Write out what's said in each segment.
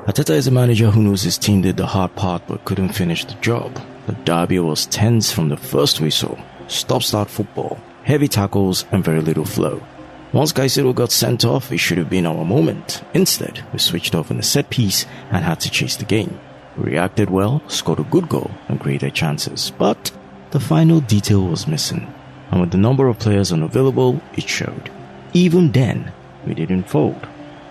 Arteta is a manager who knows his team did the hard part but couldn't finish the job. The derby was tense from the first whistle, stop-start football, heavy tackles and very little flow. Once Caicedo got sent off, it should have been our moment. Instead, we switched off in a set piece and had to chase the game. We reacted well, scored a good goal and created chances, but the final detail was missing. And with the number of players unavailable, it showed. Even then, we didn't fold.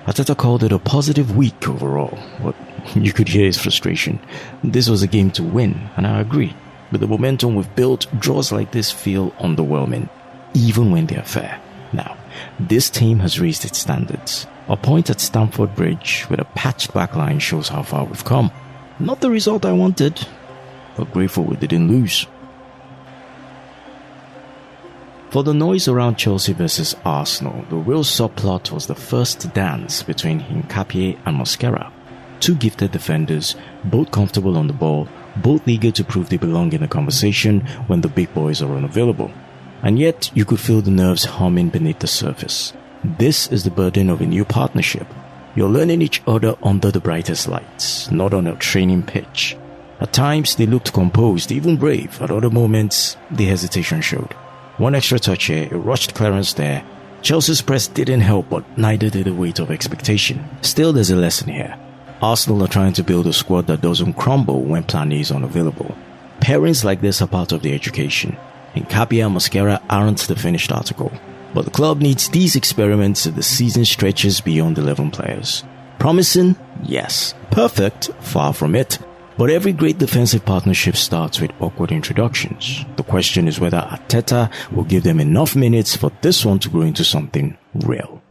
Arteta called it a positive week overall, but you could hear his frustration. This was a game to win, and I agree. With the momentum we've built, draws like this feel underwhelming, even when they're fair. Now, this team has raised its standards. A point at Stamford Bridge with a patched backline shows how far we've come. Not the result I wanted, but grateful we didn't lose. For the noise around Chelsea versus Arsenal, the real subplot was the first dance between Hincapié and Mosquera. Two gifted defenders, both comfortable on the ball, both eager to prove they belong in the conversation when the big boys are unavailable. And yet, you could feel the nerves humming beneath the surface. This is the burden of a new partnership. You're learning each other under the brightest lights, not on a training pitch. At times, they looked composed, even brave. At other moments, the hesitation showed. One extra touch here, a rushed clearance there. Chelsea's press didn't help, but neither did the weight of expectation. Still, there's a lesson here. Arsenal are trying to build a squad that doesn't crumble when Plan A is unavailable. Pairings like this are part of the education. Hincapié and Mosquera aren't the finished article. But the club needs these experiments as the season stretches beyond 11 players. Promising? Yes. Perfect? Far from it. But every great defensive partnership starts with awkward introductions. The question is whether Arteta will give them enough minutes for this one to grow into something real.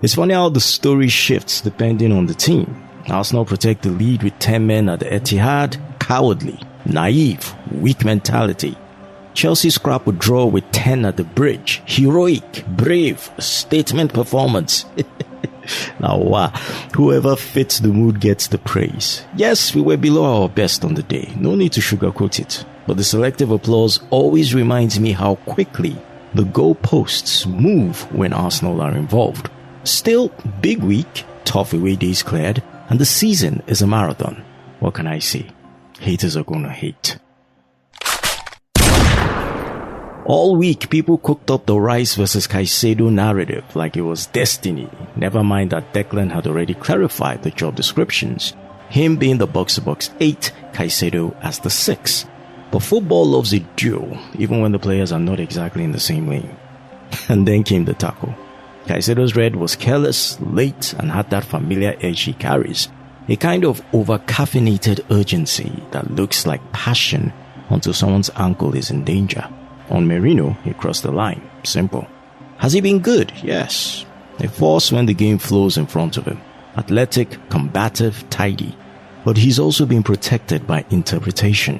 It's funny how the story shifts depending on the team. Arsenal protect the lead with 10 men at the Etihad. Cowardly, naive, weak mentality. Chelsea scrap a draw with 10 at the Bridge. Heroic, brave, statement performance. Now, whoever fits the mood gets the praise. Yes, we were below our best on the day. No need to sugarcoat it. But the selective applause always reminds me how quickly the goalposts move when Arsenal are involved. Still, big week, tough away days cleared, and the season is a marathon. What can I say? Haters are gonna hate. All week, people cooked up the Rice versus Caicedo narrative like it was destiny. Never mind that Declan had already clarified the job descriptions. Him being the box-to-box 8, Caicedo as the 6. But football loves a duel, even when the players are not exactly in the same lane. And then came the tackle. Caicedo's red was careless, late, and had that familiar edge he carries. A kind of over-caffeinated urgency that looks like passion until someone's ankle is in danger. On Merino, he crossed the line. Simple. Has he been good? Yes. A force when the game flows in front of him. Athletic, combative, tidy. But he's also been protected by interpretation.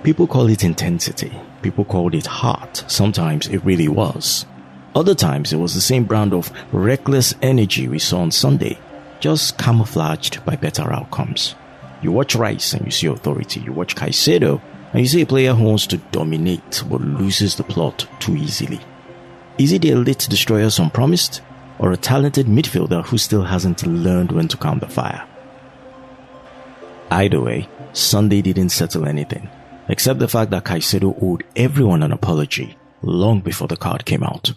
People call it intensity. People called it heart. Sometimes it really was. Other times it was the same brand of reckless energy we saw on Sunday, just camouflaged by better outcomes. You watch Rice and you see authority. You watch Caicedo and you see a player who wants to dominate but loses the plot too easily. Is it the elite destroyer some promised, or a talented midfielder who still hasn't learned when to calm the fire? Either way, Sunday didn't settle anything, except the fact that Caicedo owed everyone an apology long before the card came out.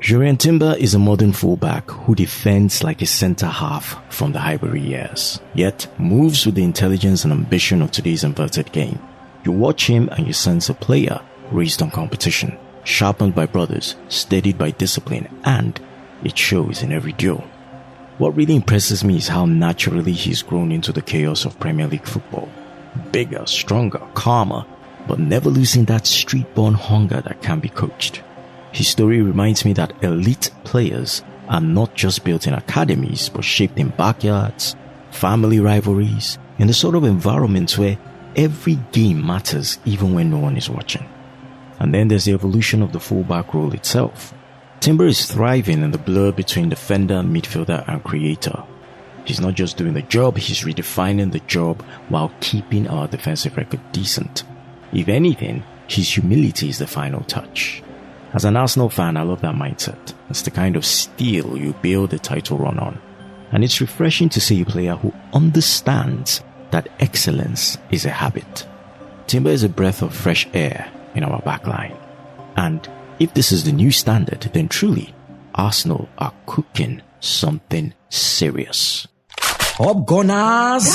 Jurriën Timber is a modern fullback who defends like a centre-half from the Highbury years, yet moves with the intelligence and ambition of today's inverted game. You watch him and you sense a player raised on competition, sharpened by brothers, steadied by discipline, and it shows in every duel. What really impresses me is how naturally he's grown into the chaos of Premier League football. Bigger, stronger, calmer, but never losing that street-born hunger that can be coached. His story reminds me that elite players are not just built in academies, but shaped in backyards, family rivalries, in the sort of environment where every game matters even when no one is watching. And then there's the evolution of the fullback role itself. Timber is thriving in the blur between defender, midfielder, and creator. He's not just doing the job, he's redefining the job while keeping our defensive record decent. If anything, his humility is the final touch. As an Arsenal fan, I love that mindset. It's the kind of steel you build a title run on. And it's refreshing to see a player who understands that excellence is a habit. Timber is a breath of fresh air in our backline. And if this is the new standard, then truly, Arsenal are cooking something serious. Up Gunners!